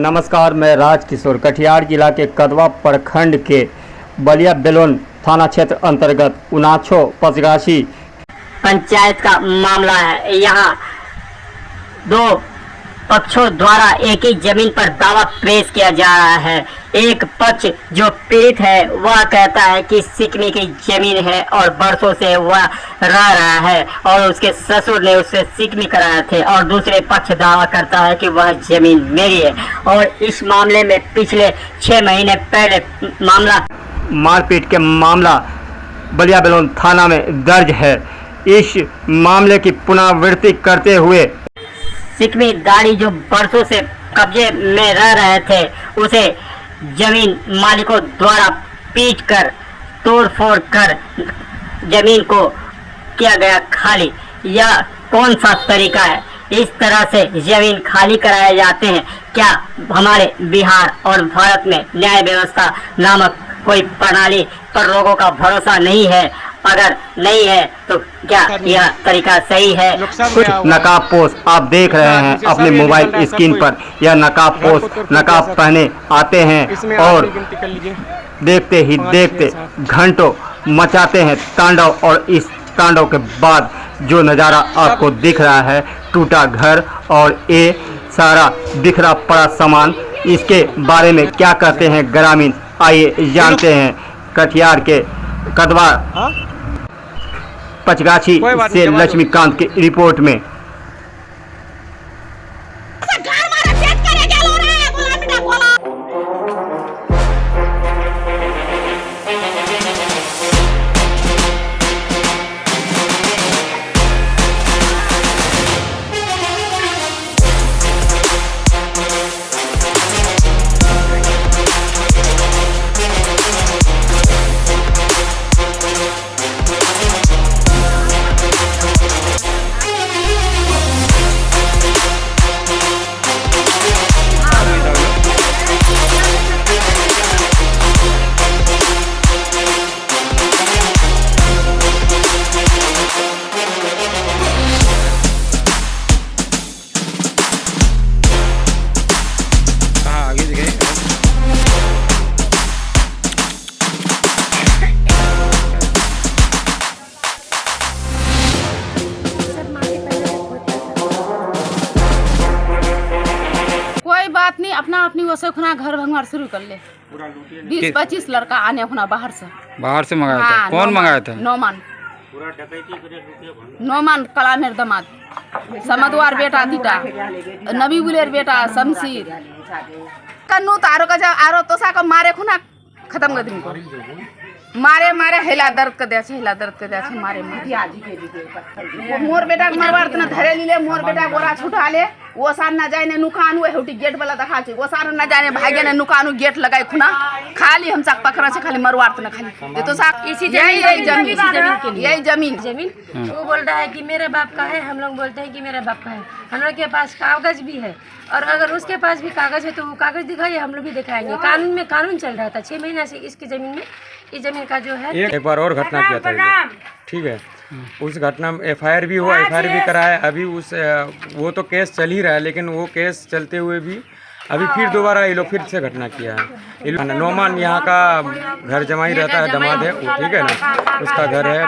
नमस्कार, मैं राजकिशोर कटिहार जिला के कदवा प्रखंड के बलिया बेलोन थाना क्षेत्र अंतर्गत उनाछो पचगाछी पंचायत का मामला है। यहाँ दो पक्षों द्वारा एक ही जमीन पर दावा पेश किया जा रहा है। एक पक्ष जो पीड़ित है वह कहता है कि सिकनी की जमीन है और बरसों से वह रह रहा है और उसके ससुर ने उससे सिकनी कराए थे, और दूसरे पक्ष दावा करता है कि वह जमीन मेरी है। और इस मामले में पिछले 6 महीने पहले मामला मारपीट के मामला बलिया बेलोन थाना में दर्ज है। इस मामले की पुनरावृत्ति करते हुए सिकमी दाढ़ी जो बरसों से कब्जे में रह रहे थे उसे जमीन मालिकों द्वारा पीट कर तोड़फोड़ कर जमीन को किया गया खाली। यह कौन सा तरीका है? इस तरह से जमीन खाली कराए जाते हैं क्या? हमारे बिहार और भारत में न्याय व्यवस्था नामक कोई प्रणाली पर लोगों का भरोसा नहीं है। अगर नहीं है तो क्या यह तरीका सही है? कुछ नकाबपोश आप देख रहे हैं अपने मोबाइल स्क्रीन पर। यह नकाबपोश नकाब पहने आते हैं और देखते ही देखते घंटों मचाते हैं तांडव। और इस तांडव के बाद जो नज़ारा आपको दिख रहा है, टूटा घर और ये सारा बिखरा पड़ा सामान, इसके बारे में क्या कहते हैं ग्रामीण, आइए जानते हैं। कटिहार के कदवा पचगाछी से लक्ष्मीकांत की रिपोर्ट में। बात नहीं, अपना अपनी वो से खुना घर भंगवार शुरू कर ले। 20-25 लड़का आने खुना बाहर से मंगाया था। हाँ, कौन मंगाया था? नौमान कलामेर दमाद, समदवार बेटा दीटा, नबी बुलेर बेटा शमशीर कन्नू तारो का आरो तोसा को मारे खुना खत्म कर दिन को मारे हेला दर्द कर दे मारे मोर बेटा के मरवार तना धरे लीले। मोर बेटा गोरा छुटा ले, वो सार ना जाए ने नुकान हुए होटी गेट वाला देखा छे, वो सार ना जाए भागे ने नुकान गेट लगाई खुना खाली हम साक पकड़ा छे, खाली मरवार तना खाली ये तो साक इसी जमीन वो बोल रहा है कि मेरे बाप का है, हम लोग बोलते हैं कि मेरे बाप का है। हम लोग के पास कागज भी है, और अगर उसके पास भी कागज है तो वो कागज दिखाइए, हम लोग भी दिखाएंगे। कानून में कानून चल रहा था 6 महीना से इसकी जमीन में। इस जमीन का जो है एक बार और घटना किया था, ठीक है। उस घटना में FIR भी हुआ, FIR भी कराया। अभी वो तो केस चल ही रहा है, लेकिन वो केस चलते हुए भी अभी फिर दोबारा ये लोग फिर से घटना किया है। नौमान यहाँ का घर जमाई रहता है, दामाद है वो, ठीक है ना। उसका घर है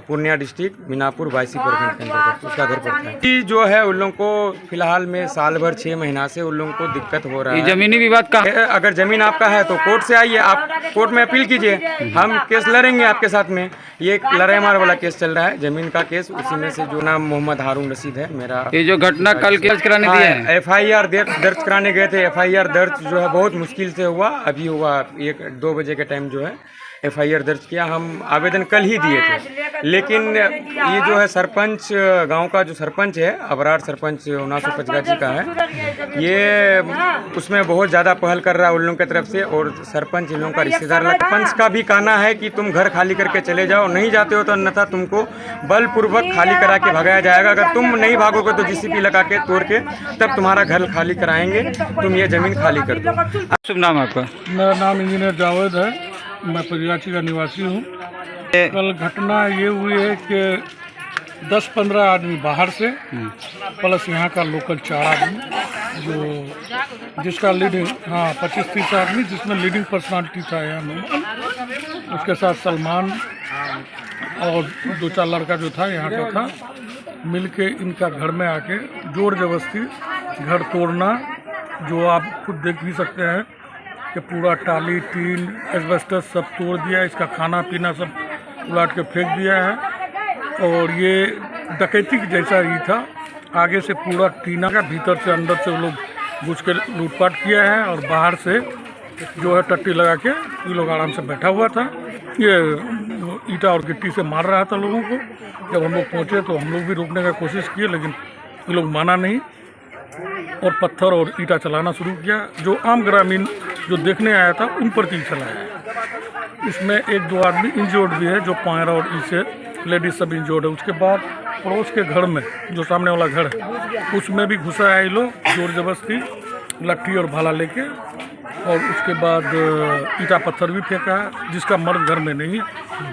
पूर्णिया डिस्ट्रिक्ट मीनापुर बाईसी प्रखंड के अंतर्गत उसका घर पड़ता है। ये जो है उन लोगों को फिलहाल में साल भर 6 महीना से उन लोगों को दिक्कत हो रहा है। जमीनी विवाद का अगर जमीन आपका है तो कोर्ट से आइए, आप कोर्ट में अपील कीजिए, हम केस लड़ेंगे आपके साथ में। ये एक लड़ाई मार वाला केस चल रहा है, जमीन का केस। उसी में से जो नाम मोहम्मद हारून रशीद है मेरा। ये जो घटना कल दर्ज कराने दी है, FIR दर्ज कराने गए थे। FIR दर्ज जो है बहुत मुश्किल से हुआ, अभी हुआ 1-2 बजे के टाइम जो है FIR दर्ज किया। हम आवेदन कल ही दिए थे, लेकिन ये जो है सरपंच गांव का जो सरपंच है, अबरार सरपंच उनाछो पचगाछी का है, ये उसमें बहुत ज़्यादा पहल कर रहा है उन लोगों की तरफ से। और सरपंच इन लोगों का रिश्तेदार, सरपंच का भी कहना है कि तुम घर खाली करके चले जाओ, नहीं जाते हो तो अन्यथा तुमको बलपूर्वक खाली करा के भगाया जाएगा। अगर तुम नहीं भागोगे तो JCB लगा के तोड़ के तब तुम्हारा घर खाली कराएंगे, तुम ये ज़मीन खाली कर दो। शुभ नाम आपका? मेरा नाम इंजीनियर जावेद है, मैं पचगाछी का निवासी हूँ। कल घटना ये हुई है कि 10-15 आदमी बाहर से प्लस यहाँ का लोकल 4 आदमी जो जिसका लीडिंग 25-30 आदमी जिसमें लीडिंग पर्सनालिटी था यहाँ नोमान, उसके साथ सलमान और 2-4 लड़का जो था यहाँ का था, मिलके इनका घर में आके जोर जबरदस्ती घर तोड़ना, जो आप खुद देख भी सकते हैं कि पूरा टाली टीन एस्बेस्टर सब तोड़ दिया, इसका खाना पीना सब उलाट के फेंक दिया है। और ये डकैती जैसा ही था, आगे से पूरा टीना का भीतर से अंदर से वो लोग घुस के लूटपाट किया है और बाहर से जो है टट्टी लगा के ये लोग आराम से बैठा हुआ था। ये ईटा और गिट्टी से मार रहा था लोगों को। जब हम लोग पहुँचे तो हम लोग भी रोकने का कोशिश किए, लेकिन ये लोग माना नहीं और पत्थर और ईटा चलाना शुरू किया। जो आम ग्रामीण जो देखने आया था उन पर तीर चलाया। इसमें 1-2 आदमी इंजोर्ड भी है, जो पैर और इससे लेडीज सब इंजोर्ड है। उसके बाद पड़ोस के घर में जो सामने वाला घर है उसमें भी घुसा है ये लोग जोर जबरदस्ती, लट्ठी और भाला लेके, और उसके बाद ईटा पत्थर भी फेंका है। जिसका मर्द घर में नहीं है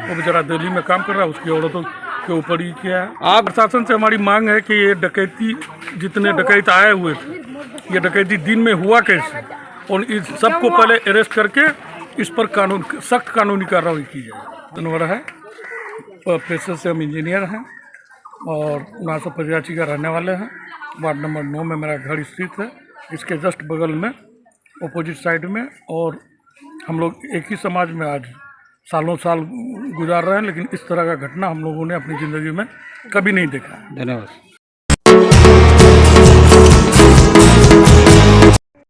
वो बेचारा दिल्ली में काम कर रहा है, उसकी औरतों के ऊपर ही किया है। आप प्रशासन से हमारी मांग है कि ये डकैती जितने डकैत आए हुए थे, ये डकैती दिन में हुआ कैसे, और इस सबको पहले अरेस्ट करके इस पर सख्त कानूनी कार्रवाई की जाए। धन्यवाद है। पेशे से हम इंजीनियर हैं और 1985 का रहने वाले हैं। वार्ड नंबर 9 में मेरा घर स्थित है, इसके जस्ट बगल में अपोजिट साइड में। और हम लोग एक ही समाज में आज सालों साल गुजार रहे हैं, लेकिन इस तरह का घटना हम लोगों ने अपनी ज़िंदगी में कभी नहीं देखा। धन्यवाद।